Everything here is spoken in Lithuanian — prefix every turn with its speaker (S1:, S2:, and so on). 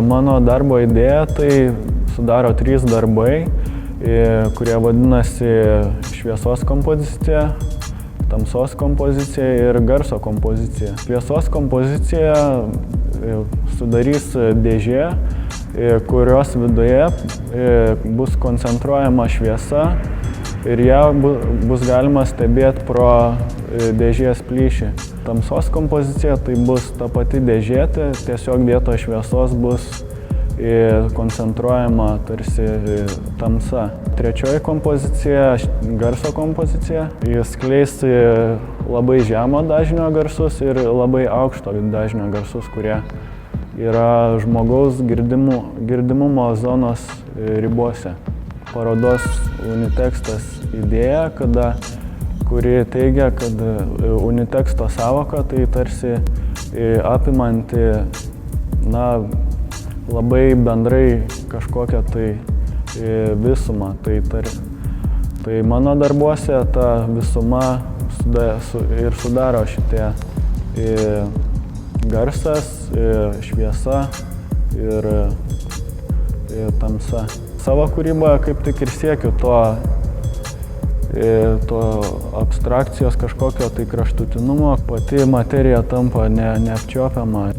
S1: Mano darbo idėja tai sudaro 3 darbai, kurie vadinasi šviesos kompozicija, tamsos kompozicija ir garso kompozicija. Šviesos kompozicija sudarys dėžė, kurios viduje bus koncentruojama šviesa ir ją bus galima stebėti pro dėžės plyšį. Tamsos kompozicija tai bus ta pati dėžė, tiesiog vietoj šviesos bus koncentruojama tarsi tamsa. Trečioji kompozicija – garso kompozicija. Jis skleis labai žemo dažnio garsus ir labai aukšto dažnio garsus, kurie yra žmogaus girdimumo zonos ribose. Parodos Unitekstas idėja, kuri teigia, kad uniteksto sąvoka tai tarsi apimanti labai bendrai kažkokią tai visumą. Tai mano darbuose ta visuma ir sudaro šitie garsas, šviesa ir tamsa. Savo kūryboje kaip tik ir siekiu to abstrakcijos kažkokio tai kraštutinumo. Pati materija tampa neapčiuopiama.